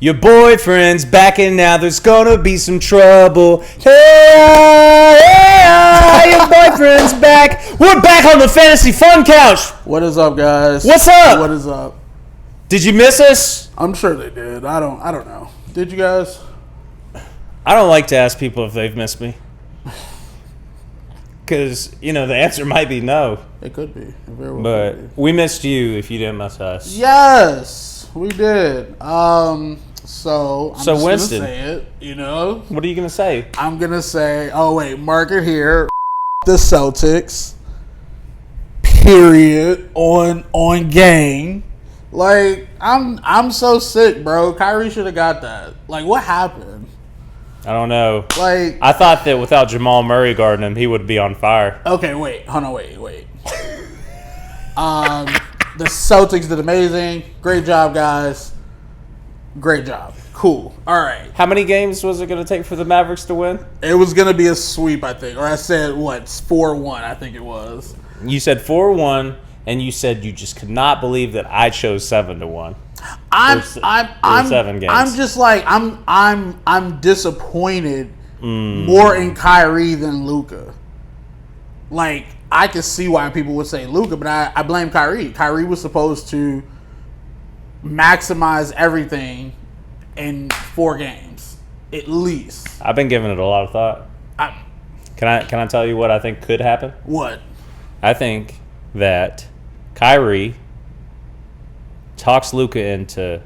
Your boyfriend's back and now there's gonna be some trouble. Hey, your boyfriend's back. We're back on the Fantasy Fun Couch. What is up, guys? What's up? What is up? Did you miss us? I'm sure they did. I don't know. Did you guys? I don't like to ask people if they've missed me. Because, the answer might be no. It could be. It very well but could be. We missed you if you didn't miss us. Yes, we did. So I'm just Winston, gonna say it, What are you going to say? I'm going to say, mark it here. The Celtics. Period. On game. Like, I'm so sick, bro. Kyrie should have got that. Like, what happened? I don't know. Like, I thought that without Jamal Murray guarding him, he would be on fire. Okay, wait. Hold on, wait. The Celtics did amazing. Great job, guys. Great job. Cool. All right. How many games was it going to take for the Mavericks to win? It was going to be a sweep, I think. Or I said, 4-1, I think it was. You said 4-1, and you said you just could not believe that I chose 7-1. I'm 7 games. I'm just like I'm disappointed more in Kyrie than Luka. Like, I can see why people would say Luka, but I blame Kyrie. Kyrie was supposed to maximize everything in 4 games, at least. I've been giving it a lot of thought. Can I tell you what I think could happen? What? I think that Kyrie talks Luka into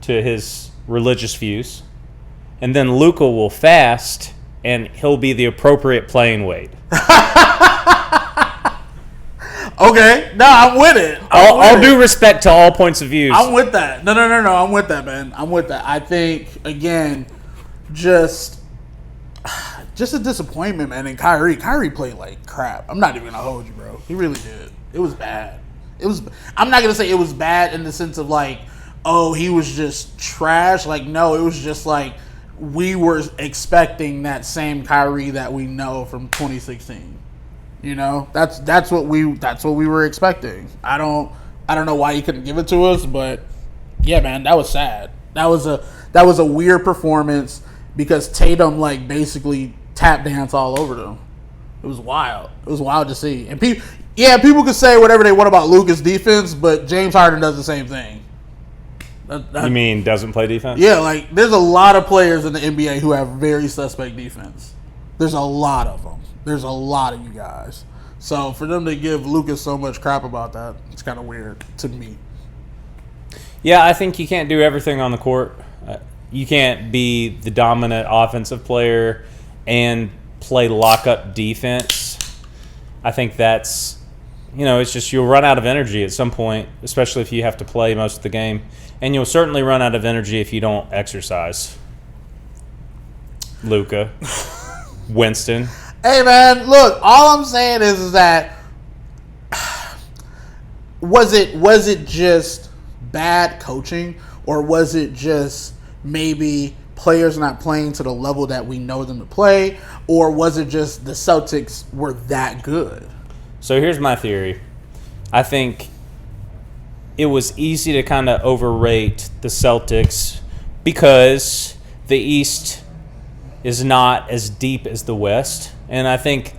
his religious views, and then Luka will fast, and he'll be the appropriate playing weight. Okay, no, I'm with it. All due respect to all points of views. I'm with that. No, I'm with that, man. I'm with that. I think, again, just a disappointment, man. And Kyrie played like crap. I'm not even gonna hold you, bro. He really did. It was bad. I'm not gonna say it was bad in the sense of like, oh, he was just trash. Like, no, it was just like we were expecting that same Kyrie that we know from 2016. That's what we were expecting. I don't know why he couldn't give it to us, but yeah, man, that was sad. That was a weird performance because Tatum like basically tap dance all over them. It was wild. It was wild to see. And people could say whatever they want about Luka's defense, but James Harden does the same thing. You mean doesn't play defense? Yeah, like there's a lot of players in the NBA who have very suspect defense. There's a lot of them. There's a lot of you guys. So for them to give Luka so much crap about that, it's kind of weird to me. Yeah, I think you can't do everything on the court. You can't be the dominant offensive player and play lock-up defense. I think that's, it's just you'll run out of energy at some point, especially if you have to play most of the game. And you'll certainly run out of energy if you don't exercise. Luka. Winston. Hey, man, look, all I'm saying is that was it just bad coaching, or was it just maybe players not playing to the level that we know them to play, or was it just the Celtics were that good? So here's my theory. I think it was easy to kind of overrate the Celtics because the East is not as deep as the West. And I think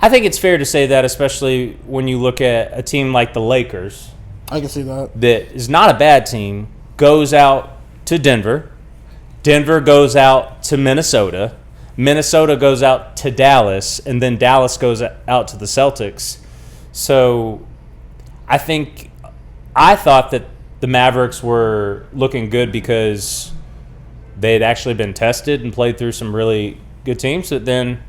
it's fair to say that, especially when you look at a team like the Lakers. I can see that. That is not a bad team, goes out to Denver. Denver goes out to Minnesota. Minnesota goes out to Dallas. And then Dallas goes out to the Celtics. So I thought that the Mavericks were looking good because they had actually been tested and played through some really good teams. But then,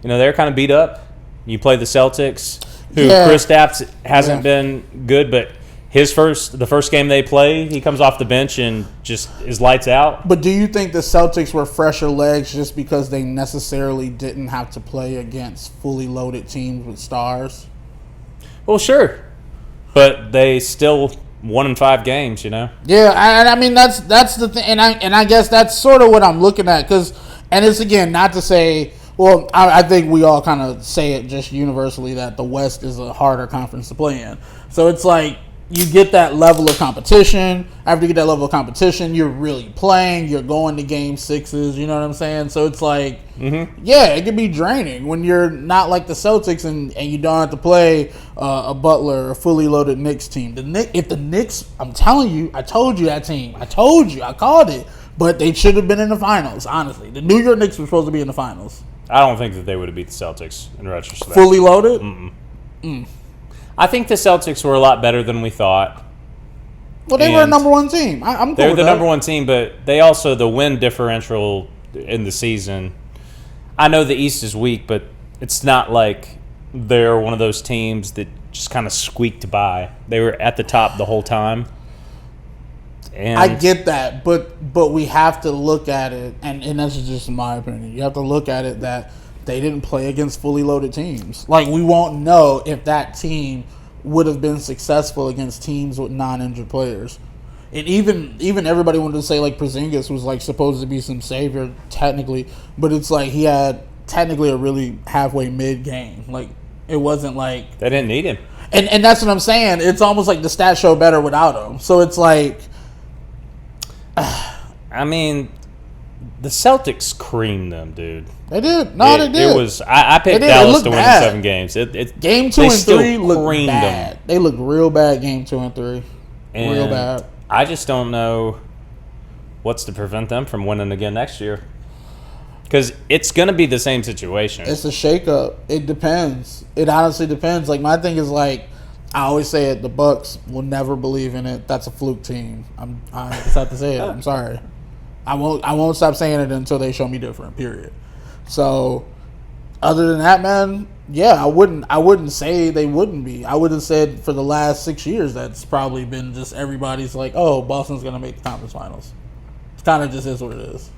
they're kind of beat up. You play the Celtics, who Kristaps hasn't been good, but the first game they play, he comes off the bench and just is lights out. But do you think the Celtics were fresher legs just because they necessarily didn't have to play against fully loaded teams with stars? Well, sure, but they still won in 5 games. Yeah, and I mean that's the thing, and I guess that's sort of what I'm looking at and it's again not to say. Well, I think we all kind of say it just universally that the West is a harder conference to play in. So it's like you get that level of competition. After you get that level of competition, you're really playing. You're going to game sixes. You know what I'm saying? So it's like, yeah, it can be draining when you're not like the Celtics and you don't have to play a Butler, a fully loaded Knicks team. If the Knicks, I'm telling you, I told you that team. I told you. I called it. But they should have been in the finals, honestly. The New York Knicks were supposed to be in the finals. I don't think that they would have beat the Celtics in retrospect. Fully loaded? I think the Celtics were a lot better than we thought. Well, they were a number one team. I'm cool They're with the that. number one team, but they also, the win differential in the season, I know the East is weak, but it's not like they're one of those teams that just kind of squeaked by. They were at the top the whole time. And I get that, but we have to look at it, and that's just my opinion. You have to look at it that they didn't play against fully loaded teams. Like, we won't know if that team would have been successful against teams with non-injured players. And even everybody wanted to say, like, Porzingis was, like, supposed to be some savior, technically. But it's like he had, technically, a really halfway mid-game. Like, it wasn't like... They didn't need him. And that's what I'm saying. It's almost like the stats show better without him. So it's like... I mean, the Celtics creamed them, dude. They did. They did. It was. I picked Dallas to win in 7 games. Game 2 and 3 looked bad. Them. They looked real bad. Game 2 and 3, and real bad. I just don't know what's to prevent them from winning again next year. Because it's going to be the same situation. It's a shakeup. It depends. It honestly depends. Like, my thing is, like, I always say it, the Bucks will never believe in it. That's a fluke team. I just have to say it. I'm sorry. I won't stop saying it until they show me different, period. So, other than that, man, yeah, I wouldn't say they wouldn't be. I would have said for the last 6 years that's probably been just everybody's like, oh, Boston's going to make the conference finals. It kind of just is what it is.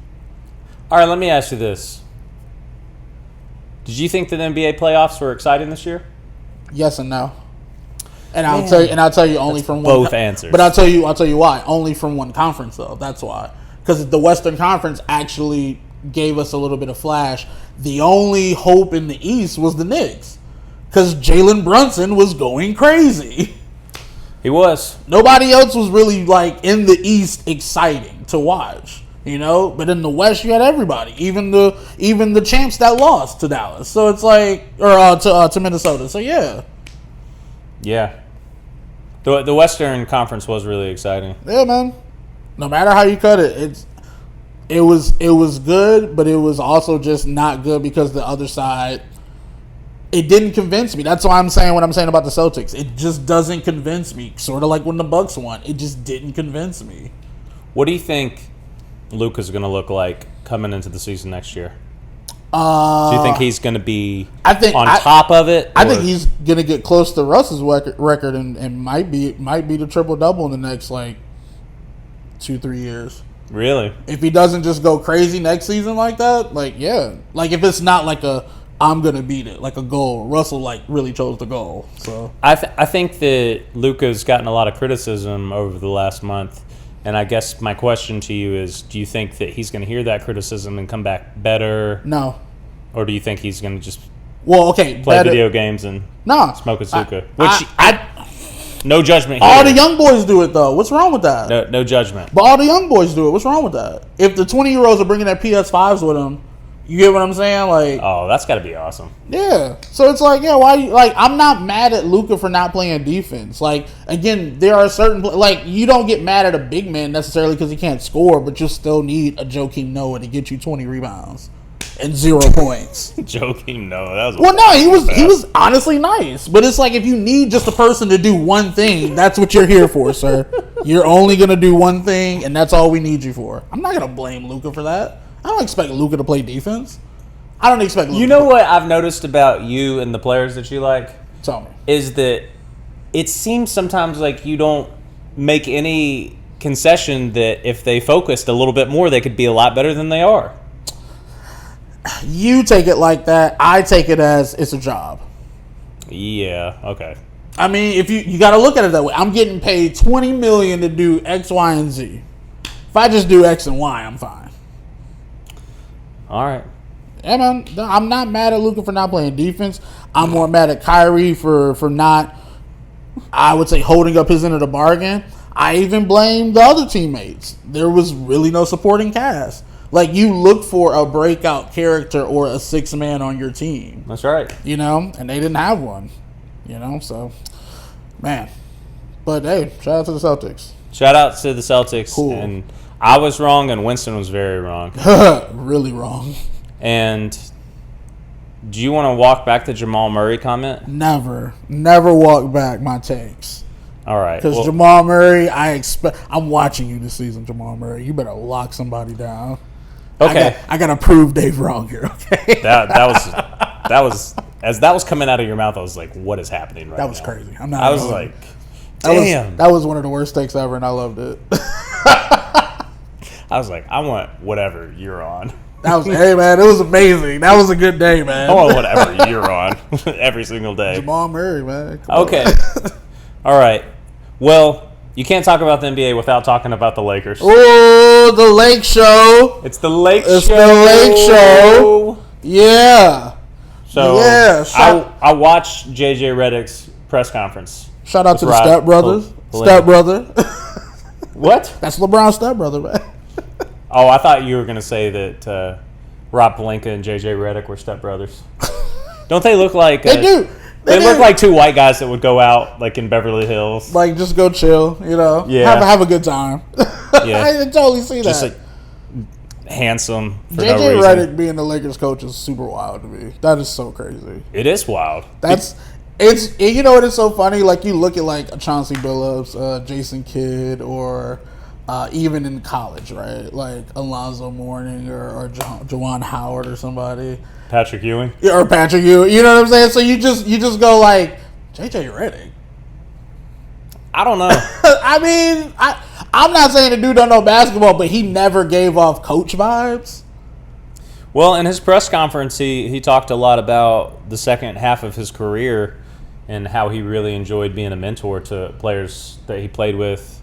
All right, let me ask you this. Did you think that NBA playoffs were exciting this year? Yes and no. And I'll tell you only from one both answers. But I'll tell you why. Only from one conference though. That's why. Because the Western Conference actually gave us a little bit of flash. The only hope in the East was the Knicks. Because Jalen Brunson was going crazy. He was. Nobody else was really like in the East exciting to watch. You know? But in the West you had everybody. Even the champs that lost to Dallas. So it's like to Minnesota. So yeah. Yeah. The Western Conference was really exciting. Yeah, man. No matter how you cut it, it was good, but it was also just not good because the other side, it didn't convince me. That's why I'm saying what I'm saying about the Celtics. It just doesn't convince me. Sort of like when the Bucks won. It just didn't convince me. What do you think Luka's going to look like coming into the season next year? Do you think he's going to be on top of it? I think he's going to get close to Russ's record and might be the triple-double in the next, like, 2-3 years. Really? If he doesn't just go crazy next season like that, like, yeah. Like, if it's not like I'm going to beat it, like a goal. Russell, like, really chose the goal. So I think that Luka's gotten a lot of criticism over the last month. And I guess my question to you is, do you think that he's going to hear that criticism and come back better? No. Or do you think he's going to just play video games and smoke a hookah? No judgment here. All the young boys do it, though. What's wrong with that? No judgment. But all the young boys do it. What's wrong with that? If the 20-year-olds are bringing their PS5s with them, you get what I'm saying? Like, oh, that's got to be awesome. Yeah. So it's like, yeah, why? Like, I'm not mad at Luka for not playing defense. Like, again, there are certain like you don't get mad at a big man necessarily because he can't score, but you still need a Joakim Noah to get you 20 rebounds and 0 points. Joakim Noah, that was he was honestly nice, but it's like if you need just a person to do one thing, that's what you're here for, sir. You're only gonna do one thing, and that's all we need you for. I'm not gonna blame Luka for that. I don't expect Luka to play defense. I don't expect Luka. You know what I've noticed about you and the players that you like? Tell me. Is that it seems sometimes like you don't make any concession that if they focused a little bit more, they could be a lot better than they are. You take it like that. I take it as it's a job. Yeah, okay. I mean, if you got to look at it that way. I'm getting paid $20 million to do X, Y, and Z. If I just do X and Y, I'm fine. All right. Yeah, man. I'm not mad at Luka for not playing defense. I'm more mad at Kyrie for not I would say holding up his end of the bargain. I even blame the other teammates. There was really no supporting cast. Like, you look for a breakout character or a sixth man on your team. That's right. You know, and they didn't have one. You know, so, man. But, hey, shout out to the Celtics. Shout out to the Celtics. Cool. And I was wrong, and Winston was very wrong. Really wrong. And do you want to walk back the Jamal Murray comment? Never walk back my takes. All right. Because Jamal Murray, I'm watching you this season, Jamal Murray. You better lock somebody down. Okay. I gotta prove Dave wrong here. Okay. That was as that was coming out of your mouth. I was like, "What is happening right now?" That was crazy. I was like, "Damn!" That was one of the worst takes ever, and I loved it. I was like, "I want whatever you're on." Hey man, it was amazing. That was a good day, man. I want whatever you're on every single day. Jamal Murray, man. Okay. All right. Well, you can't talk about the NBA without talking about the Lakers. Oh, the Lake Show. It's the Lake Show. It's the Lake Show. Yeah. So yeah. I watched JJ Reddick's press conference. Shout out to the stepbrothers. Stepbrother. What? That's LeBron's stepbrother, man. Oh, I thought you were going to say that Rob Pelinka and JJ Reddick were stepbrothers. Don't they look like... They do. They look like two white guys that would go out like in Beverly Hills. Like, just go chill, you know? Yeah. Have a good time. Yeah. I can totally see just that. Like handsome for JJ no reason. Reddick being the Lakers coach is super wild to me. That is so crazy. It is wild. You know what is so funny? Like, you look at like Chauncey Billups, Jason Kidd, or even in college, right? Like Alonzo Mourning or Juwan Howard or somebody. Patrick Ewing. Yeah, or Patrick Ewing. You know what I'm saying? So you just go like, JJ Reddick. I don't know. I mean, I'm not saying the dude don't know basketball, but he never gave off coach vibes. Well, in his press conference, he talked a lot about the second half of his career and how he really enjoyed being a mentor to players that he played with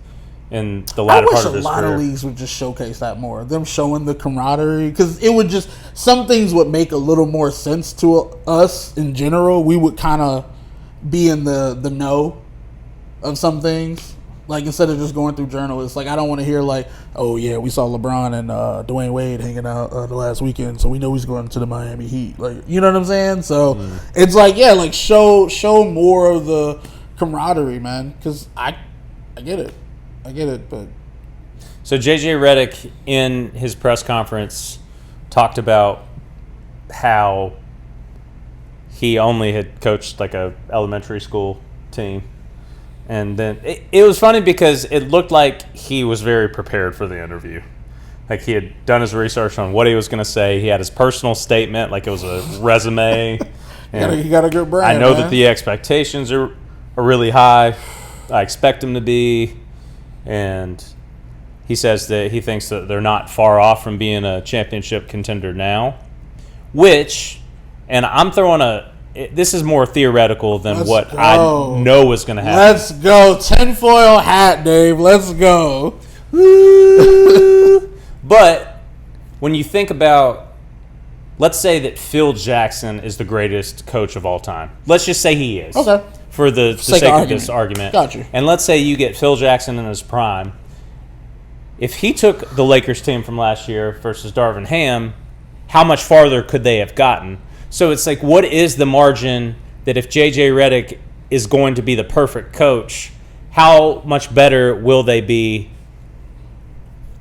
in the latter part of his career. I wish a lot of leagues would just showcase that more. Them showing the camaraderie. Because it would just... Some things would make a little more sense to us in general. We would kind of be in the know of some things. Like, instead of just going through journalists. Like, I don't want to hear like, oh, yeah, we saw LeBron and Dwayne Wade hanging out the last weekend, so we know he's going to the Miami Heat. Like, you know what I'm saying? So, it's like, yeah, like, show more of the camaraderie, man. Because I get it. But so JJ Reddick in his press conference talked about how he only had coached like a elementary school team, and then it was funny because it looked like he was very prepared for the interview. Like he had done his research on what he was going to say. He had his personal statement, like it was a resume. And he got a good brand. I know that the expectations are really high. I expect them to be. And he says that he thinks that they're not far off from being a championship contender now, which, and I'm throwing this is more theoretical than I know is going to happen. Let's go. Tinfoil hat, Dave. Let's go. But when you think about, let's say that Phil Jackson is the greatest coach of all time. Let's just say he is. Okay. For the sake of this argument. Got you. And let's say you get Phil Jackson in his prime. If he took the Lakers team from last year versus Darvin Ham, how much farther could they have gotten? So it's like, what is the margin that if JJ Reddick is going to be the perfect coach, how much better will they be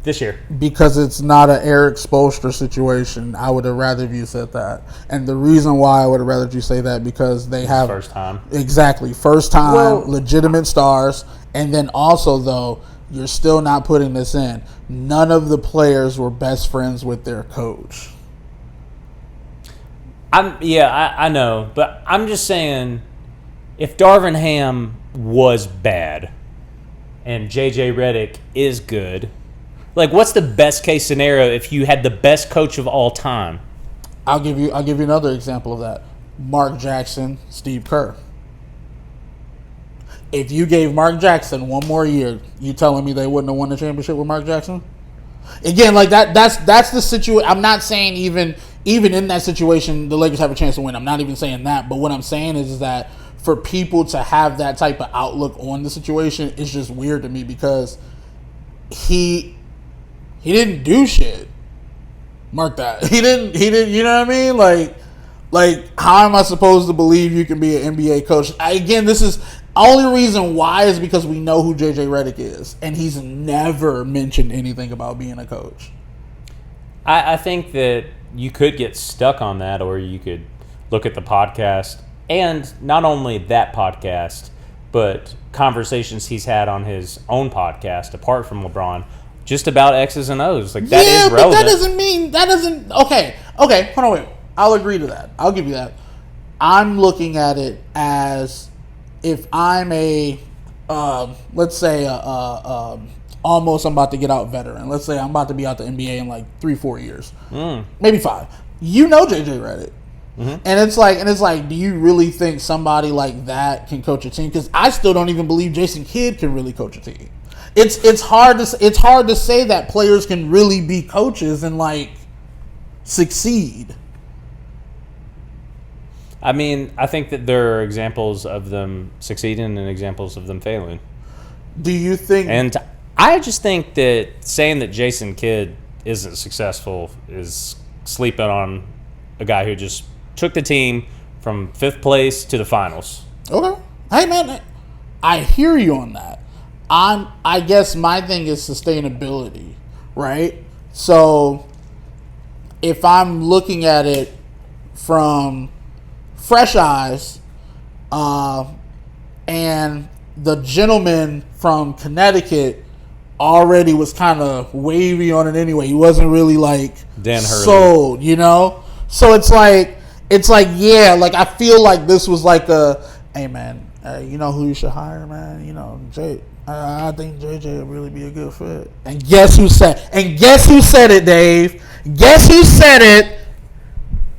this year? Because it's not an Eric Spoelstra situation. I would have rather you said that. And the reason why I would have rather you say that, because they have... First time. Exactly. First time, legitimate stars. And then also, though, you're still not putting this in. None of the players were best friends with their coach. I know. But I'm just saying, if Darvin Ham was bad and JJ Reddick is good... Like, what's the best case scenario if you had the best coach of all time? I'll give you another example of that. Mark Jackson, Steve Kerr. If you gave Mark Jackson one more year, you telling me they wouldn't have won the championship with Mark Jackson? Again, like that's the situation. I'm not saying even in that situation the Lakers have a chance to win. I'm not even saying that. But what I'm saying is that for people to have that type of outlook on the situation is just weird to me because he didn't do shit. Mark that. He didn't, you know what I mean? Like how am I supposed to believe you can be an NBA coach? Again, this is only reason why is because we know who JJ Reddick is, and he's never mentioned anything about being a coach. I think that you could get stuck on that, or you could look at the podcast, and not only that podcast, but conversations he's had on his own podcast, apart from LeBron, just about X's and O's. Like, that is relevant. But that doesn't. Okay, hold on, wait. I'll agree to that. I'll give you that. I'm looking at it as if I'm let's say almost I'm about to get out veteran. Let's say I'm about to be out the NBA in like 3-4 years, maybe 5. You know JJ Reddick, and it's like, do you really think somebody like that can coach a team? Because I still don't even believe Jason Kidd can really coach a team. It's hard to say that players can really be coaches and like succeed. I mean, I think that there are examples of them succeeding and examples of them failing. Do you think? And I just think that saying that Jason Kidd isn't successful is sleeping on a guy who just took the team from 5th place to the finals. Okay. Hey, man, I hear you on that. I guess my thing is sustainability, right? So if I'm looking at it from fresh eyes, and the gentleman from Connecticut already was kind of wavy on it anyway. He wasn't really like Dan Hurley. Sold, you know? So it's like, yeah, like I feel like this was like hey man, you know who you should hire, man? You know, I think JJ would really be a good fit. And guess who said it, Dave? Guess who said it?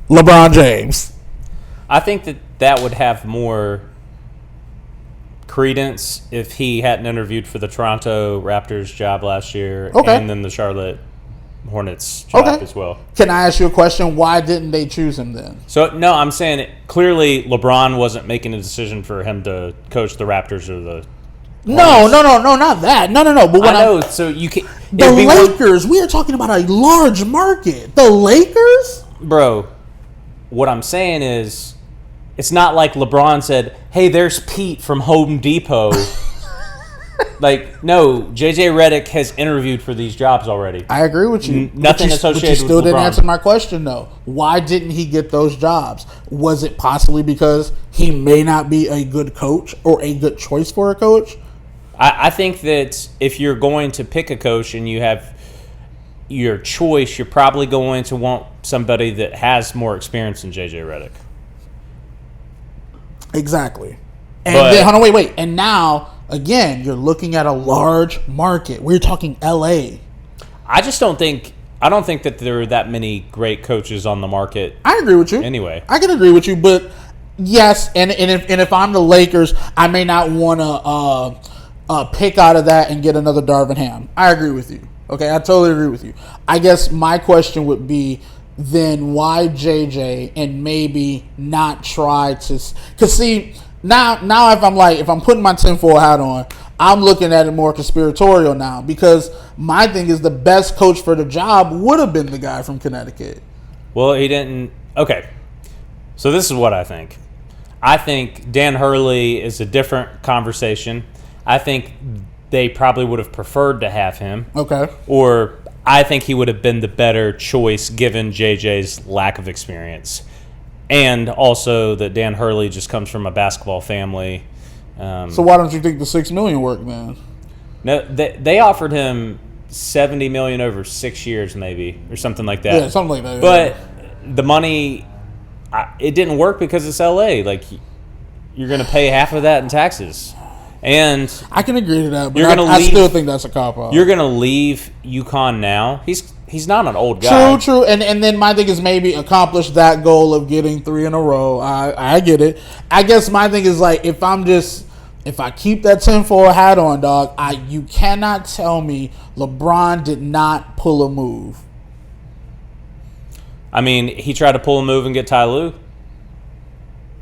LeBron James. I think that would have more credence if he hadn't interviewed for the Toronto Raptors job last year, and then the Charlotte Hornets job as well. Can I ask you a question? Why didn't they choose him then? So, no, I'm saying clearly LeBron wasn't making a decision for him to coach the Raptors or the Hornets. No, not that. No. But I know, so you can... The Lakers, we are talking about a large market. The Lakers? Bro, what I'm saying is... It's not like LeBron said, hey, there's Pete from Home Depot. Like, no, JJ Reddick has interviewed for these jobs already. I agree with you. Nothing associated with LeBron. But you still didn't answer my question, though. Why didn't he get those jobs? Was it possibly because he may not be a good coach or a good choice for a coach? I think that if you're going to pick a coach and you have your choice, you're probably going to want somebody that has more experience than JJ Reddick. Exactly. And then, hold on, wait. And now, again, you're looking at a large market. We're talking LA. I don't think that there are that many great coaches on the market. I agree with you. Anyway. I can agree with you, but yes, and if I'm the Lakers, I may not want to pick out of that and get another Darvin Ham. I agree with you. Okay, I totally agree with you. I guess my question would be, then why JJ and maybe not try to... Because see, now if I'm putting my tinfoil hat on, I'm looking at it more conspiratorial now, because my thing is the best coach for the job would have been the guy from Connecticut. Well, he didn't... Okay, so this is what I think. I think Dan Hurley is a different conversation. I think they probably would have preferred to have him. Okay. Or... I think he would have been the better choice given JJ's lack of experience. And also that Dan Hurley just comes from a basketball family. So why don't you think the $6 million worked, man? No, they offered him $70 million over 6 years maybe, or something like that. Yeah, something like that. But the money, it didn't work because it's LA. Like, you're going to pay half of that in taxes. And I can agree to that, but I still think that's a cop-out. You're going to leave UConn now. He's not an old guy. True. And then my thing is maybe accomplish that goal of getting 3 in a row. I get it. I guess my thing is like, if I keep that tinfoil hat on, dog, you cannot tell me LeBron did not pull a move. I mean, he tried to pull a move and get Ty Lue.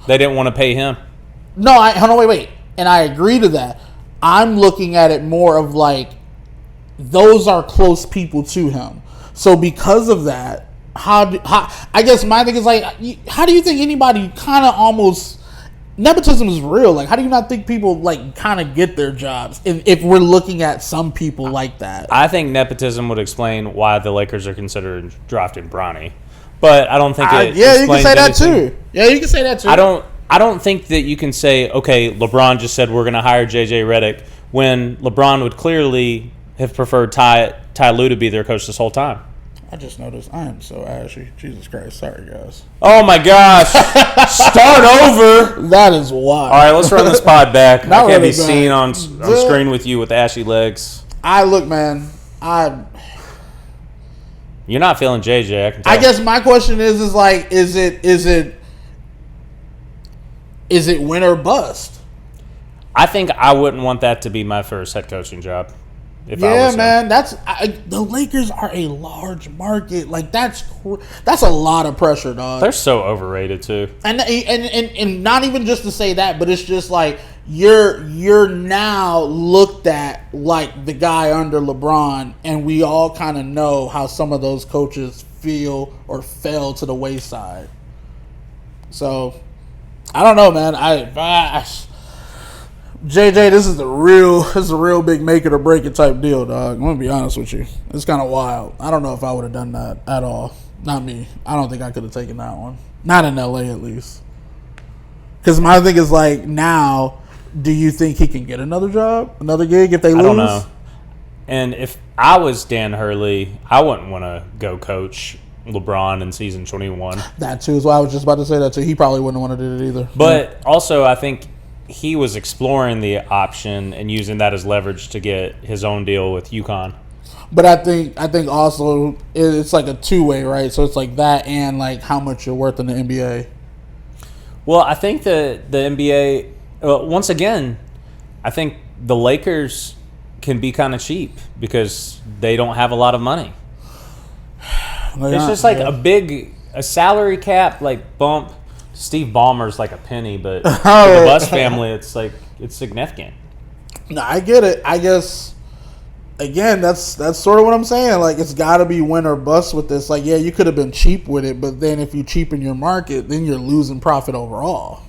They didn't want to pay him. No, hold on, wait. And I agree to that. I'm looking at it more of like, those are close people to him. So because of that, I guess my thing is like, how do you think anybody kind of almost, nepotism is real. Like, how do you not think people like kind of get their jobs if we're looking at some people like that? I think nepotism would explain why the Lakers are considering drafting Bronny, but I don't think it. Yeah, you can say that anything. too. Yeah, you can say that too. I don't think that you can say, okay, LeBron just said we're going to hire JJ Reddick when LeBron would clearly have preferred Ty Lue to be their coach this whole time. I just noticed I am so ashy. Jesus Christ. Sorry, guys. Oh, my gosh. Start over. That is wild. All right, let's run this pod back. I can't really be seen on screen with you with ashy legs. Look, man. You're not feeling JJ, I can tell. I guess my question is like, is it win or bust? I think I wouldn't want that to be my first head coaching job. Yeah, man, the Lakers are a large market. Like that's a lot of pressure, dog. They're so overrated too. And not even just to say that, but it's just like you're now looked at like the guy under LeBron, and we all kind of know how some of those coaches feel or fell to the wayside. So I don't know, man. JJ, this is a real big make it or break it type deal, dog. I'm gonna be honest with you. It's kind of wild. I don't know if I would have done that at all. Not me. I don't think I could have taken that one. Not in LA, at least. Because my thing is like, now, do you think he can get another job, another gig if they lose? I don't know. And if I was Dan Hurley, I wouldn't want to go coach LeBron in season 21. That too is why I was just about to say that too. He probably wouldn't want to do it either. But also, I think he was exploring the option and using that as leverage to get his own deal with UConn. But I think also it's like a two-way, right? So it's like that and like how much you're worth in the NBA. Well, I think the NBA, once again, I think the Lakers can be kind of cheap because they don't have a lot of money. It's just like a salary cap like bump. Steve Ballmer's like a penny, but for the Buss family, it's significant. No, I get it. I guess again, that's sort of what I'm saying. Like, it's got to be win or bust with this. Like, yeah, you could have been cheap with it, but then if you cheapen your market, then you're losing profit overall.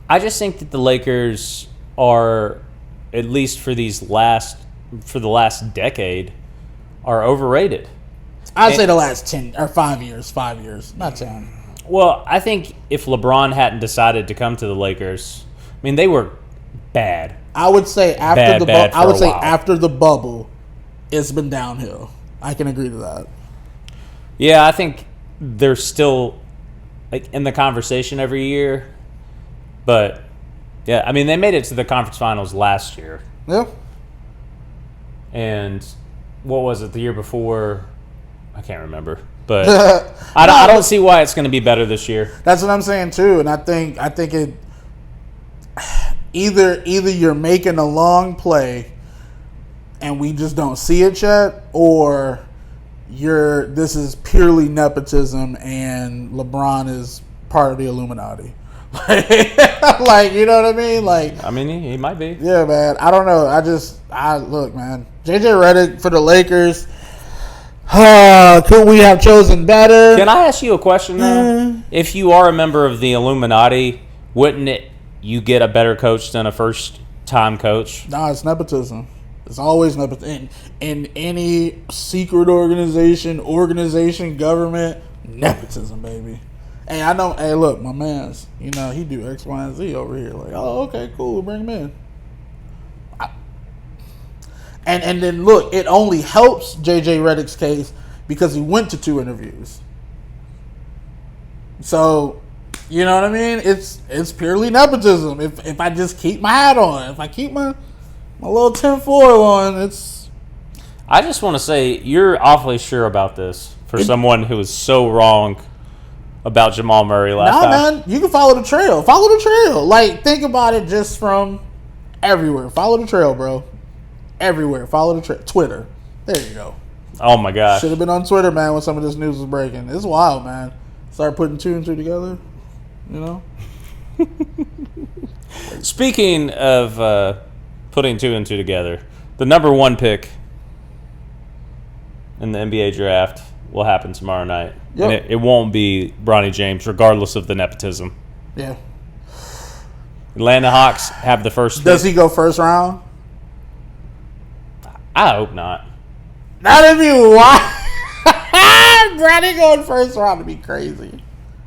I just think that the Lakers are, at least for the last decade, are overrated. I'd say the last 10 or 5 years, not 10. Well, I think if LeBron hadn't decided to come to the Lakers, I mean, they were bad. I would say after after the bubble, it's been downhill. I can agree to that. Yeah, I think they're still like in the conversation every year, but yeah, I mean, they made it to the conference finals last year. Yeah. And what was it the year before? I can't remember. But I don't see why it's going to be better this year. That's what I'm saying too, and I think it either you're making a long play and we just don't see it yet, or this is purely nepotism and LeBron is part of the Illuminati. Like, you know what I mean? Like, I mean, he might be. Yeah, man. I don't know. Look, man. JJ Reddick for the Lakers. Could we have chosen better? Can I ask you a question, though? If you are a member of the Illuminati, wouldn't you get a better coach than a first-time coach? Nah, it's nepotism. It's always nepotism. In any secret organization, government, nepotism, baby. Hey, I know. Hey, look, my man's, he do X, Y, and Z over here. Like, oh, okay, cool, we'll bring him in. And then look, it only helps JJ Reddick's case because he went to 2 interviews. So, you know what I mean? It's purely nepotism. If I just keep my hat on, if I keep my little tinfoil on, it's. I just want to say you're awfully sure about this for someone who was so wrong about Jamal Murray last time. Nah, man, you can follow the trail. Follow the trail. Like, think about it just from everywhere. Follow the trail, bro. Everywhere. Follow the trail. Twitter. There you go. Oh, my gosh. Should have been on Twitter, man, when some of this news was breaking. It's wild, man. Start putting 2 and 2 together, Speaking of putting two and two together, the number one pick in the NBA draft will happen tomorrow night. Yep. And it won't be Bronny James, regardless of the nepotism. Yeah. Atlanta Hawks have the first pick. Does he go first round? I hope not. That'd be wild. Bronny going first round would be crazy.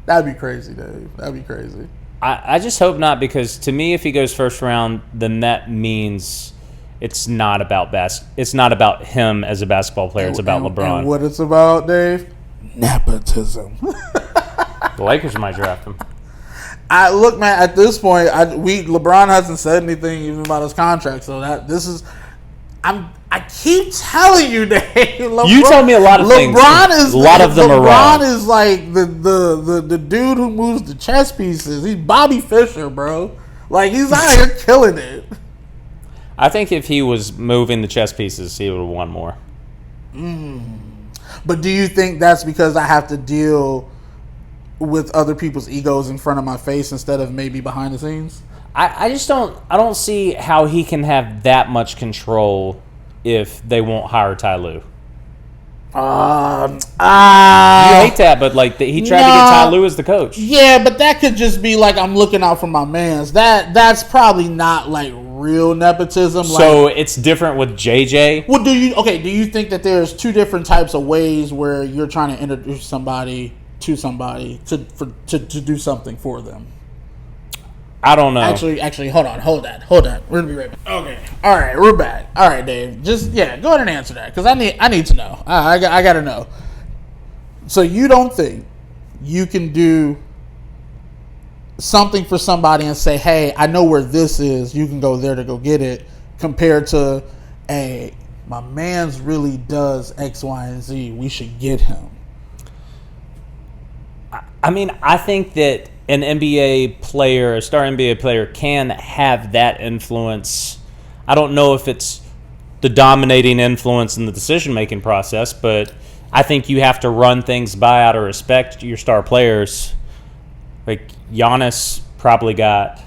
That'd be crazy, Dave. That'd be crazy. I just hope not, because to me, if he goes first round, then that means it's not about It's not about him as a basketball player. It's about LeBron. And what it's about, Dave? Nepotism. The Lakers might draft him. Look, man. At this point, LeBron hasn't said anything even about his contract. So I keep telling you, Dave. LeBron, you told me a lot of things. A lot of them are wrong. LeBron is like the dude who moves the chess pieces. He's Bobby Fischer, bro. Like, he's out here killing it. I think if he was moving the chess pieces, he would have won more. But do you think that's because I have to deal with other people's egos in front of my face instead of maybe behind the scenes? I just don't see how he can have that much control if they won't hire Ty Lue. You hate that, but he tried to get Ty Lue as the coach. Yeah, but that could just be like, I'm looking out for my mans. That's probably not like real nepotism. So it's different with JJ. Well, do you think that there's two different types of ways where you're trying to introduce somebody to somebody to do something for them? I don't know. Actually, hold on. We're gonna be right back. Okay. All right, we're back. All right, Dave. Go ahead and answer that, because I need to know. I gotta know. So you don't think you can do something for somebody and say, "Hey, I know where this is. You can go there to go get it," compared to, "Hey, my man's really does X, Y, and Z. We should get him." I mean, I think that an NBA player, a star NBA player, can have that influence. I don't know if it's the dominating influence in the decision-making process, but I think you have to run things by out of respect to your star players. Like, Giannis probably got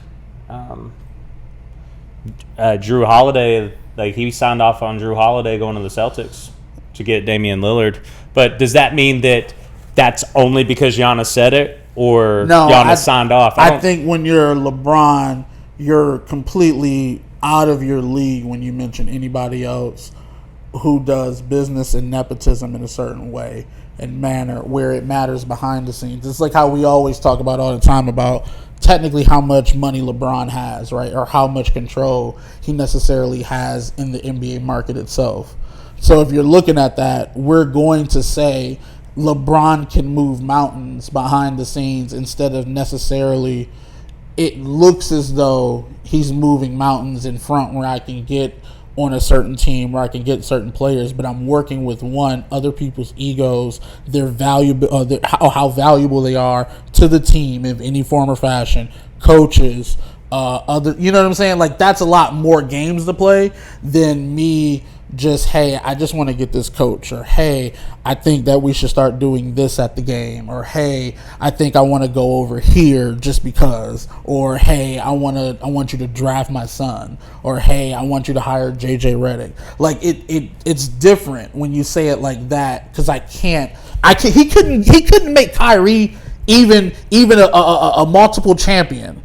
Drew Holiday. Like, he signed off on Drew Holiday going to the Celtics to get Damian Lillard. But does that mean that that's only because Giannis said it, or Giannis signed off? I think when you're LeBron, you're completely out of your league when you mention anybody else who does business and nepotism in a certain way and manner where it matters behind the scenes. It's like how we always talk about all the time about technically how much money LeBron has, right? Or how much control he necessarily has in the NBA market itself. So if you're looking at that, we're going to say LeBron can move mountains behind the scenes instead of necessarily it looks as though he's moving mountains in front where I can get on a certain team, where I can get certain players, but I'm working with other people's egos, their valuable, how valuable they are to the team in any form or fashion, coaches, you know what I'm saying? Like, that's a lot more games to play than me just, hey, I just want to get this coach, or hey, I think that we should start doing this at the game, or hey, I think I want to go over here just because, or hey, I want you to draft my son, or hey, I want you to hire JJ Reddick. Like, it's different when you say it like that, because he couldn't make Kyrie even a multiple champion.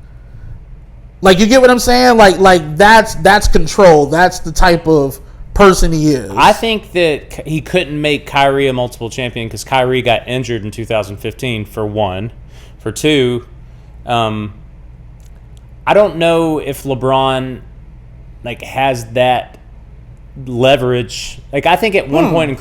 Like, you get what I'm saying? Like that's control. That's the type of person he is. I think that he couldn't make Kyrie a multiple champion because Kyrie got injured in 2015, for one. For two, I don't know if LeBron has that leverage. I think at one point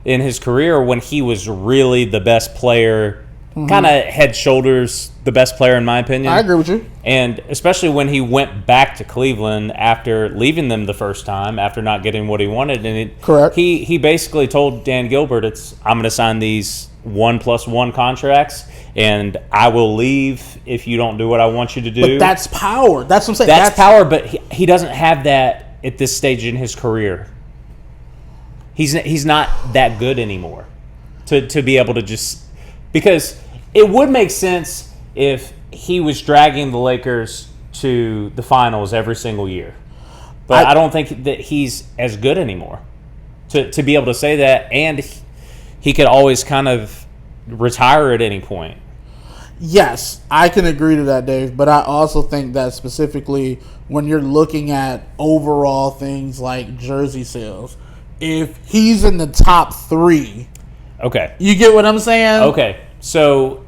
in his career when he was really the best player, kind of head shoulders the best player in my opinion. I agree with you. And especially when he went back to Cleveland after leaving them the first time, after not getting what he wanted. And correct. He basically told Dan Gilbert, I'm going to sign these 1+1 contracts, and I will leave if you don't do what I want you to do. But that's power. That's what I'm saying. That's power, but he doesn't have that at this stage in his career. He's not that good anymore to be able to just – because it would make sense if he was dragging the Lakers to the finals every single year. But I don't think that he's as good anymore to be able to say that, and he could always kind of retire at any point. Yes, I can agree to that, Dave, but I also think that specifically when you're looking at overall things like jersey sales, if he's in the top 3, okay, you get what I'm saying? Okay, so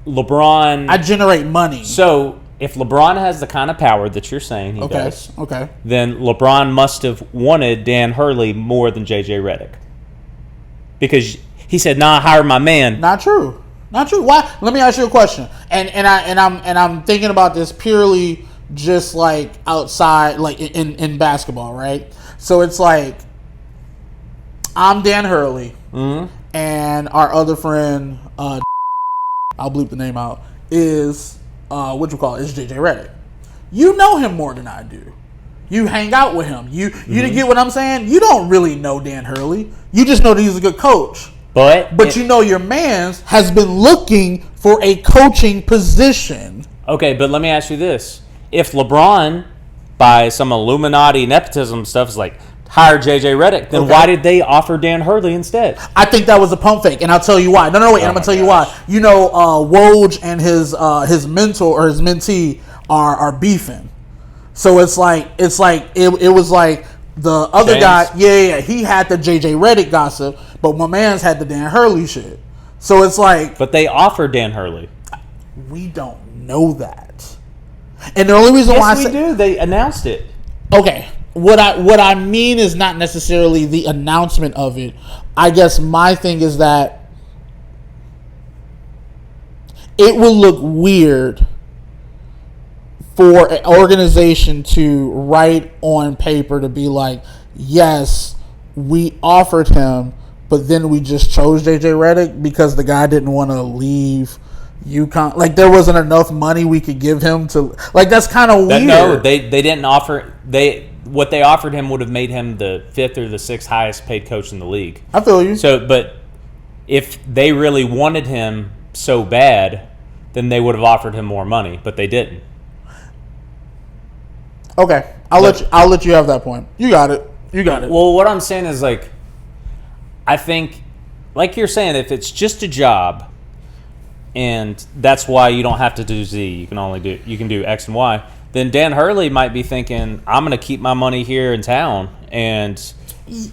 LeBron, I generate money. So if LeBron has the kind of power that you're saying he does, then LeBron must have wanted Dan Hurley more than JJ Reddick, because he said, "Nah, hire my man." Not true. Why? Let me ask you a question. And I'm thinking about this purely just like outside, like in basketball, right? So it's like I'm Dan Hurley, and our other friend, I'll bleep the name out, is is JJ Reddick. You know him more than I do. You hang out with him. You get what I'm saying? You don't really know Dan Hurley. You just know that he's a good coach. But you know your man's has been looking for a coaching position. Okay, but let me ask you this. If LeBron, by some Illuminati nepotism stuff, is like, hire JJ Reddick, then why did they offer Dan Hurley instead? I think that was a pump fake, and I'll tell you why. I'm going to tell you why. You know, Woj and his mentor or his mentee are beefing. So it was like the other guy, he had the JJ Reddick gossip, but my man's had the Dan Hurley shit. So it's like, but they offered Dan Hurley. We don't know that, and the only reason why I say, do, they announced it. Okay, what I mean is not necessarily the announcement of it. I guess my thing is that it will look weird for an organization to write on paper to be like, yes, we offered him, but then we just chose JJ Reddick because the guy didn't want to leave UConn. Like, there wasn't enough money we could give him to. Like, that's kind of weird. No, they didn't offer. What they offered him would have made him the 5th or the 6th highest paid coach in the league. I feel you. So, but if they really wanted him so bad, then they would have offered him more money, but they didn't. Okay, I'll let you have that point. You got it. Well, what I'm saying is, like, I think, like you're saying, if it's just a job, and that's why you don't have to do Z, you can do X and Y, then Dan Hurley might be thinking, I'm going to keep my money here in town and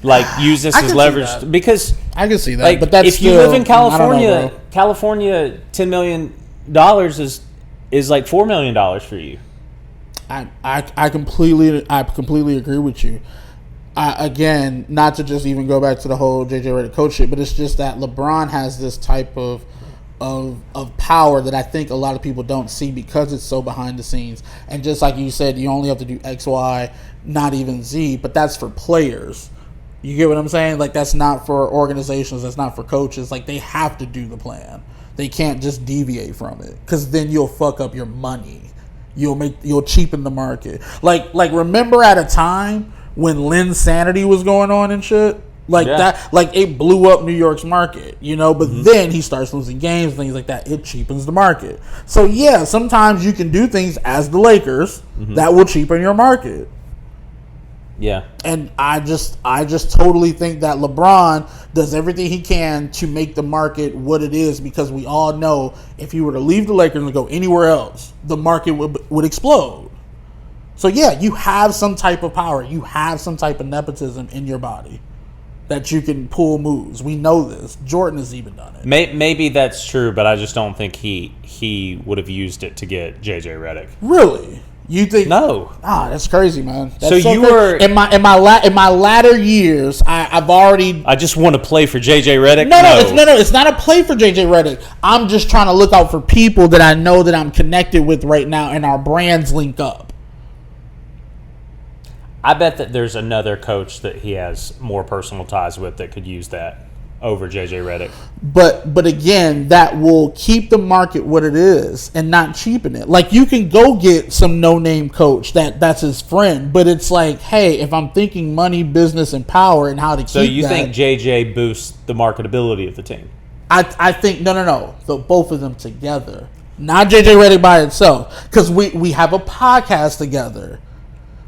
like use this as leverage, because I can see that. Like, but that's if you live in California, California, $10 million is like $4 million for you. I completely agree with you. Again, not to just even go back to the whole JJ Reddick coach shit, but it's just that LeBron has this type of power that I think a lot of people don't see because it's so behind the scenes. And just like you said, you only have to do X, Y, not even Z, but that's for players. You get what I'm saying? Like, that's not for organizations, that's not for coaches. Like, they have to do the plan. They can't just deviate from it, because then you'll fuck up your money. You'll cheapen the market. Like remember at a time when Linsanity was going on and shit? That, like, it blew up New York's market, you know, but then he starts losing games, things like that. It cheapens the market. So yeah, sometimes you can do things as the Lakers that will cheapen your market. Yeah. And I just totally think that LeBron does everything he can to make the market what it is, because we all know if he were to leave the Lakers and go anywhere else, the market would explode. So yeah, you have some type of power. You have some type of nepotism in your body that you can pull moves. We know this. Jordan has even done it. Maybe that's true, but I just don't think he would have used it to get JJ Reddick. Really? You think? No. That's crazy, man. That's so you were in my latter years. I've already. I just want to play for JJ Reddick. No. It's not a play for JJ Reddick. I'm just trying to look out for people that I know that I'm connected with right now, and our brands link up. I bet that there's another coach that he has more personal ties with that could use that over JJ Reddick. But again, that will keep the market what it is and not cheapen it. Like, you can go get some no-name coach that's his friend, but it's like, hey, if I'm thinking money, business, and power and how to keep that. So you think JJ boosts the marketability of the team? I think, no. Both of them together. Not JJ Reddick by itself. Because we have a podcast together.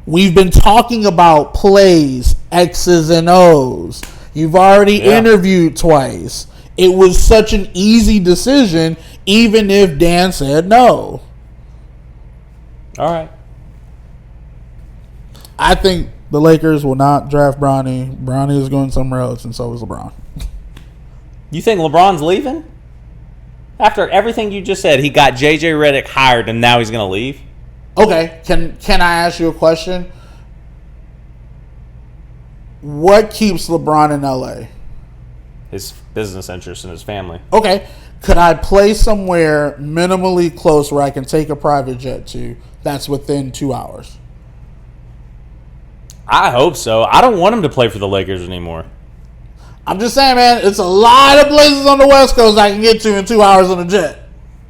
We've been talking about plays, X's and O's. You've already interviewed twice. It was such an easy decision, even if Dan said no. All right. I think the Lakers will not draft Bronny. Bronny is going somewhere else, and so is LeBron. You think LeBron's leaving? After everything you just said, he got JJ Reddick hired, and now he's going to leave? Okay, can I ask you a question? What keeps LeBron in LA? His business interests and his family. Okay, could I play somewhere minimally close where I can take a private jet to that's within 2 hours? I hope so. I don't want him to play for the Lakers anymore. I'm just saying, man, it's a lot of places on the West Coast I can get to in 2 hours on a jet.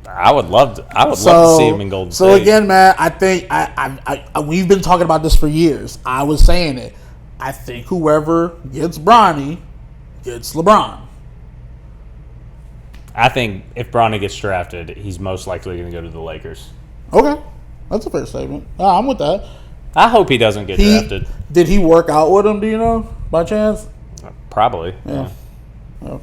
I would love to see him in Golden State. So again, man, I think I we've been talking about this for years. I was saying it. I think whoever gets Bronny gets LeBron. I think if Bronny gets drafted, he's most likely going to go to the Lakers. Okay, that's a fair statement. I'm with that. I hope he doesn't get drafted. Did he work out with him? Do you know by chance? Probably. Yeah. Oh.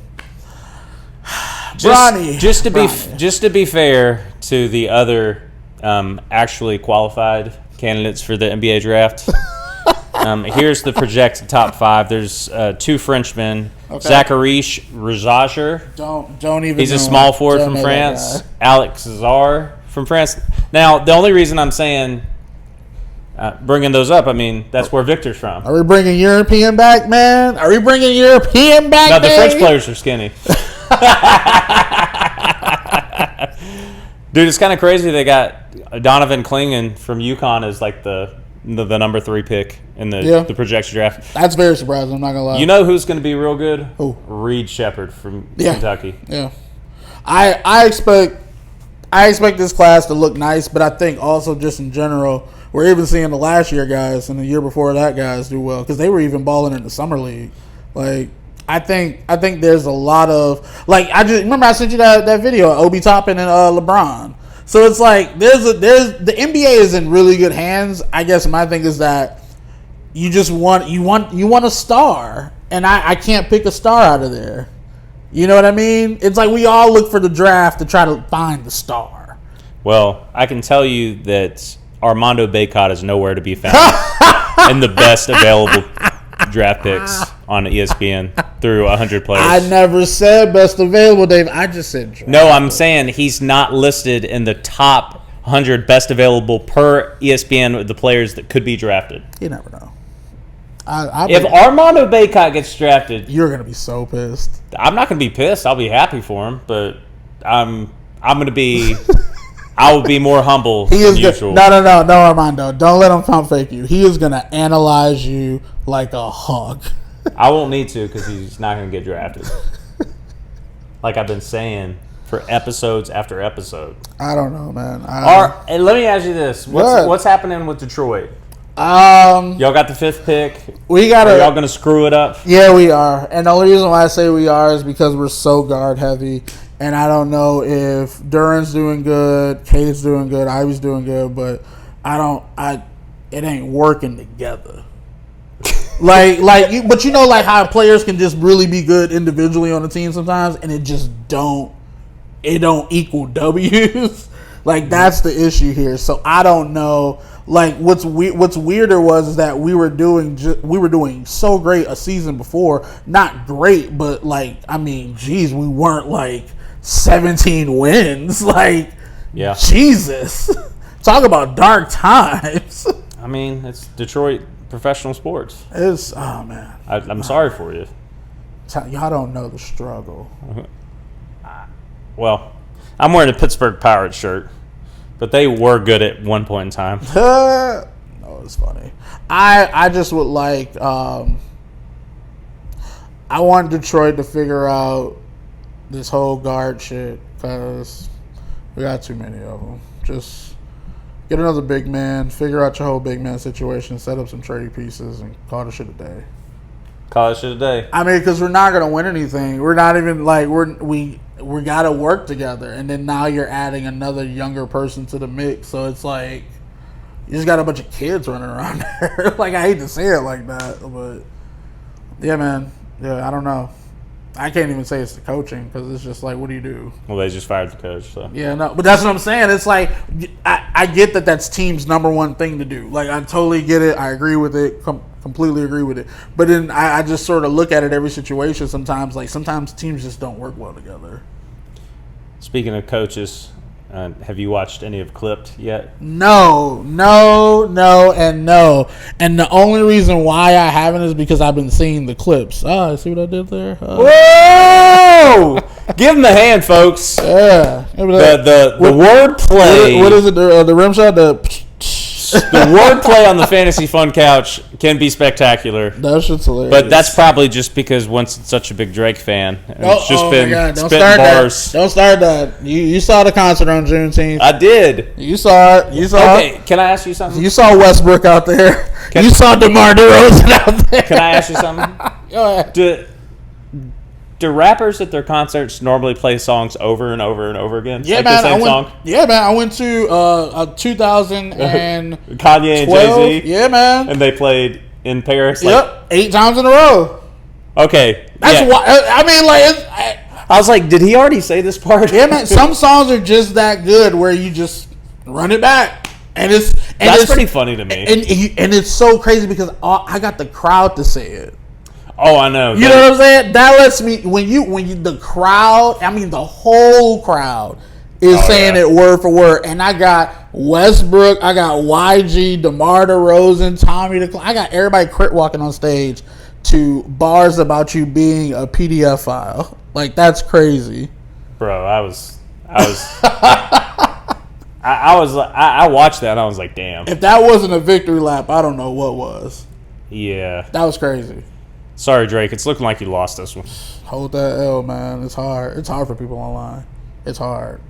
Bronny. Just to be fair to the other actually qualified candidates for the NBA draft. Here's the projected top 5. There's 2 Frenchmen. Okay. Zacharias Rezager. Don't even. He's a small forward from France. Alex Zar from France. Now, the only reason I'm saying bringing those up, I mean, that's where Victor's from. Are we bringing European back, man? Are we bringing European back? No, the French players are skinny. Dude, it's kind of crazy. They got Donovan Clingan from UConn as like the number 3 pick in the projection draft. That's very surprising. I'm not gonna lie. You know who's going to be real good? Who? Reed Shepherd from Kentucky. Yeah, I expect this class to look nice, but I think also just in general, we're even seeing the last year guys and the year before that guys do well because they were even balling in the summer league. Like I think there's a lot of like I just remember I sent you that video of Obi Toppin and LeBron. So it's like there's the NBA is in really good hands. I guess my thing is that you just want a star, and I can't pick a star out of there. You know what I mean? It's like we all look for the draft to try to find the star. Well, I can tell you that Armando Bacot is nowhere to be found in the best available draft picks on ESPN through 100 players. I never said best available, Dave. I just said draft. No, I'm saying he's not listed in the top 100 best available per ESPN with the players that could be drafted. You never know. If Armando Bacot gets drafted, you're gonna be so pissed. I'm not gonna be pissed. I'll be happy for him, but I'm gonna be. I will be more humble than usual. No, Armando. Don't let him pump fake you. He is gonna analyze you like a hog. I won't need to because he's not gonna get drafted. Like I've been saying for episodes after episode. I don't know, man. And let me ask you this: what's happening with Detroit? Y'all got the 5th pick. Are y'all gonna screw it up? Yeah, we are. And the only reason why I say we are is because we're so guard heavy. And I don't know if Duran's doing good, Cade's doing good, Ivy's doing good, but it ain't working together. But you know, like how players can just really be good individually on the team sometimes, and it just don't equal W's. Like that's the issue here. So I don't know. Like what's weirder was that we were doing so great a season before, not great, but like I mean, geez, we weren't like 17 wins. Like, yeah, Jesus, talk about dark times. I mean, it's Detroit professional sports. It's man, I'm sorry for you. Y'all don't know the struggle. Well, I'm wearing a Pittsburgh Pirates shirt. But they were good at one point in time. No, it's funny. I just would like. I want Detroit to figure out this whole guard shit because we got too many of them. Just get another big man, figure out your whole big man situation, set up some trade pieces, and call it shit a day. Call it shit a day. I mean, because we're not gonna win anything. We're not even like we we got to work together. And then now you're adding another younger person to the mix. So it's like, you just got a bunch of kids running around there. Like, I hate to say it like that, but yeah, man. Yeah, I don't know. I can't even say it's the coaching because it's just like, what do you do? Well, they just fired the coach. So. Yeah, no, but that's what I'm saying. It's like, I get that that's team's number one thing to do. Like, I totally get it. I agree with it. Completely agree with it. But then I just sort of look at it every situation sometimes. Like, sometimes teams just don't work well together. Speaking of coaches, have you watched any of Clipped yet? No. And the only reason why I haven't is because I've been seeing the clips. See what I did there? Whoa! Give him a hand, folks. Yeah. The word play. What is it? The rim shot? The word play on the Fantasy Fun Couch can be spectacular. That shit's hilarious. But that's probably just because Winston's such a big Drake fan. It's just been spitting bars. Don't start that. You saw the concert on Juneteenth. I did. You saw it. Okay, can I ask you something? You saw Westbrook out there. You saw DeMar DeRozan out there. Can I ask you something? Go ahead. Do rappers at their concerts normally play songs over and over and over again? Yeah, like man. the same song? Yeah, man. I went to 2012. Kanye and Jay-Z? Yeah, man. And they played in Paris? Yep. 8 times in a row. Okay. That's why. I mean, like, I was like, did he already say this part? Yeah, man. Some songs are just that good where you just run it back. That's pretty funny to me. And it's so crazy because I got the crowd to say it. Oh, I know. You know what I'm saying? That lets me when you the crowd, I mean the whole crowd is saying it word for word. And I got Westbrook, I got YG, DeMar DeRozan, Tommy I got everybody crit walking on stage to bars about you being a PDF file. Like, that's crazy. Bro, I watched that and I was like, damn. If that wasn't a victory lap, I don't know what was. Yeah. That was crazy. Sorry, Drake. It's looking like you lost this one. Hold that L, man. It's hard. It's hard for people online. It's hard.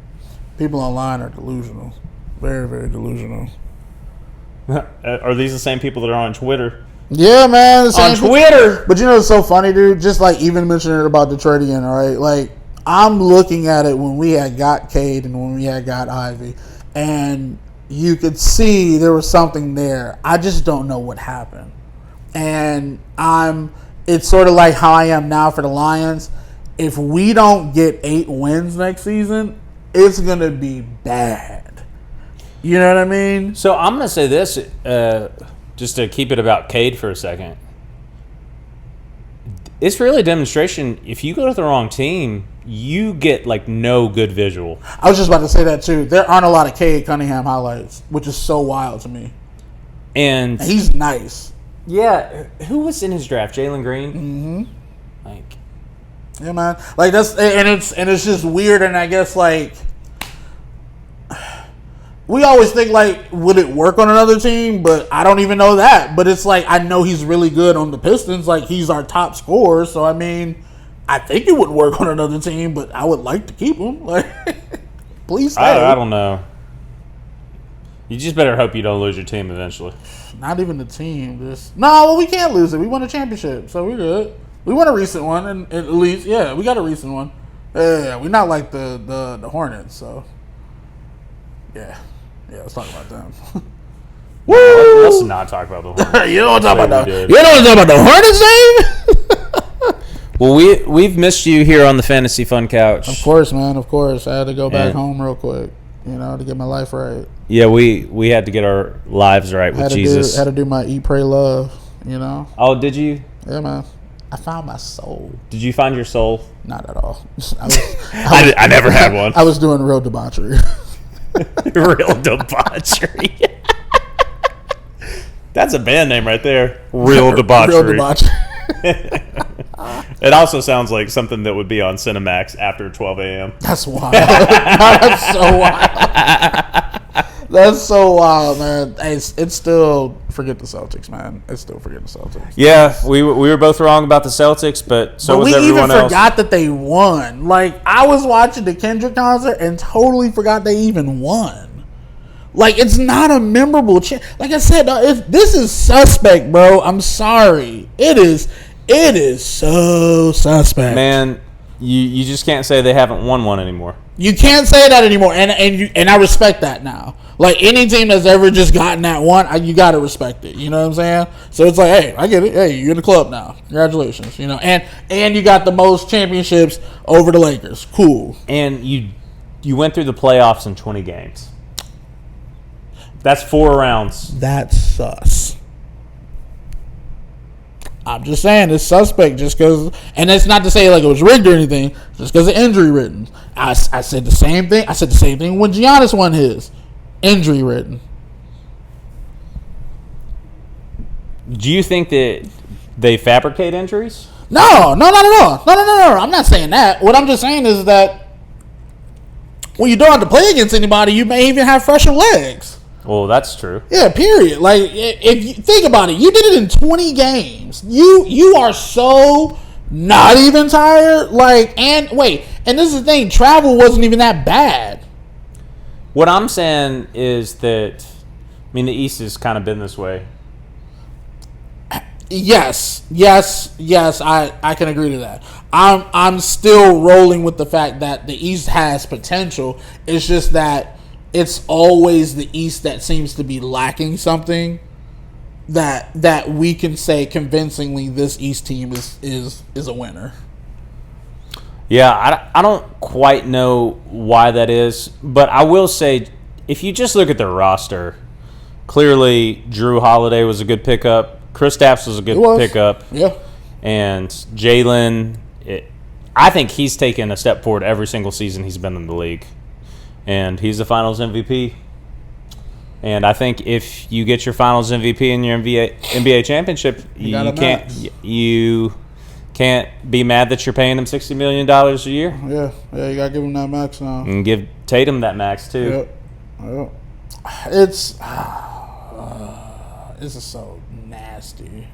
People online are delusional. Very, very delusional. Are these the same people that are on Twitter? Yeah, man. On Twitter! But you know what's so funny, dude? Just like even mentioning it about Detroit again, all right? Like, I'm looking at it when we had got Cade and when we had got Ivy. And you could see there was something there. I just don't know what happened. And it's sort of like how I am now for the Lions. If we don't get 8 wins next season, it's going to be bad. You know what I mean? So I'm going to say this, just to keep it about Cade for a second. It's really a demonstration. If you go to the wrong team, you get like no good visual. I was just about to say that too. There aren't a lot of Cade Cunningham highlights, which is so wild to me. And he's nice. Yeah, who was in his draft? Jalen Green. Mm-hmm. Like, yeah, man. Like that's and it's just weird. And I guess like we always think like, would it work on another team? But I don't even know that. But it's like I know he's really good on the Pistons. Like he's our top scorer. So I mean, I think it would work on another team. But I would like to keep him. Like, please stay. I don't know. You just better hope you don't lose your team eventually. Not even the team. Well, we can't lose it. We won a championship, so we're good. We won a recent one, and at least, yeah, we got a recent one. Yeah, we're not like the Hornets, so yeah, let's talk about them. Woo! Let's not talk about the Hornets. You don't talk about the Hornets, name? Well, we've missed you here on the Fantasy Fun Couch. Of course, man. Of course, I had to go back home real quick, to get my life right. Yeah, we had to get our lives right with Jesus. Had to do my eat, pray, love. Oh, did you? Yeah, man. I found my soul. Did you find your soul? Not at all. I never had one. I was doing real debauchery. Real debauchery. That's a band name right there. Real debauchery. Real debauchery. It also sounds like something that would be on Cinemax after 12 a.m. That's wild. That's so wild. That's so wild, man. It's still forget the Celtics, man. It's still forget the Celtics. Yeah, we were both wrong about the Celtics, but so was everyone else. We even forgot that they won. Like, I was watching the Kendrick concert and totally forgot they even won. Like, it's not a memorable like I said, this is suspect, bro. I'm sorry. It is so suspect. Man, You just can't say they haven't won one anymore. You can't say that anymore, and I respect that now. Like, any team that's ever just gotten that one, you got to respect it. You know what I'm saying? So it's like, hey, I get it. Hey, you're in the club now. Congratulations. You know, and you got the most championships over the Lakers. Cool. And you went through the playoffs in 20 games. That's 4 rounds. That's sus. I'm just saying it's suspect just because, and that's not to say like it was rigged or anything, just because of injury written. I said the same thing. I said the same thing when Giannis won his. Injury written. Do you think that they fabricate injuries? No. I'm not saying that. What I'm just saying is that when you don't have to play against anybody, you may even have fresher legs. Well, that's true. Yeah, period. Like, if you think about it, you did it in 20 games. You are so not even tired. Like, and this is the thing. Travel wasn't even that bad. What I'm saying is that, I mean, the East has kind of been this way. Yes, I can agree to that. I'm still rolling with the fact that the East has potential. It's just that it's always the East that seems to be lacking something that we can say convincingly this East team is a winner. Yeah, I don't quite know why that is, but I will say, if you just look at their roster, clearly Drew Holiday was a good pickup. Kristaps was a good pickup. Yeah. And Jalen, I think he's taken a step forward every single season he's been in the league. And he's the Finals MVP. And I think if you get your Finals MVP in your NBA championship, you can't be mad that you're paying him $60 million a year. Yeah, you gotta give him that max now. And give Tatum that max too. Yep. It's this is so nasty.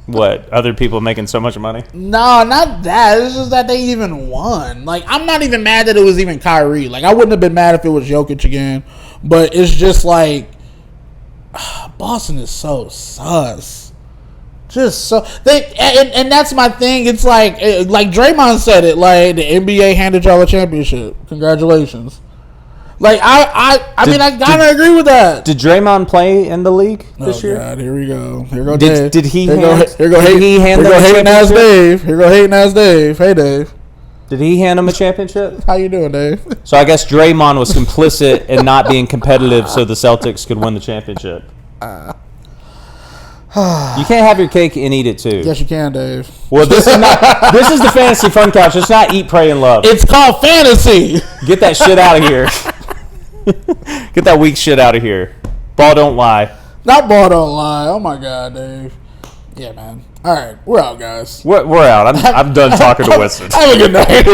What? Other people making so much money? No, not that. It's just that they even won. Like, I'm not even mad that it was even Kyrie. Like, I wouldn't have been mad if it was Jokic again. But it's just like, Boston is so sus. Just so and that's my thing. It's like Draymond said it. Like, the NBA handed y'all a championship. Congratulations. Like, I mean, I gotta agree with that. Did Draymond play in the league this year? God, here we go. Here go Dave. Did he? Here go hating ass Dave. Here go hating ass Dave. Hey, Dave. Did he hand him a championship? How you doing, Dave? So I guess Draymond was complicit in not being competitive, so the Celtics could win the championship. You can't have your cake and eat it too. Yes, you can, Dave. Well, this is not. This is the Fantasy Fun Couch. It's not Eat, Pray, and Love. It's called fantasy. Get that shit out of here. Get that weak shit out of here. Ball don't lie. Not ball don't lie. Oh my God, Dave. Yeah, man. All right, we're out, guys. We're out. I'm done talking to Winston. Have a good night.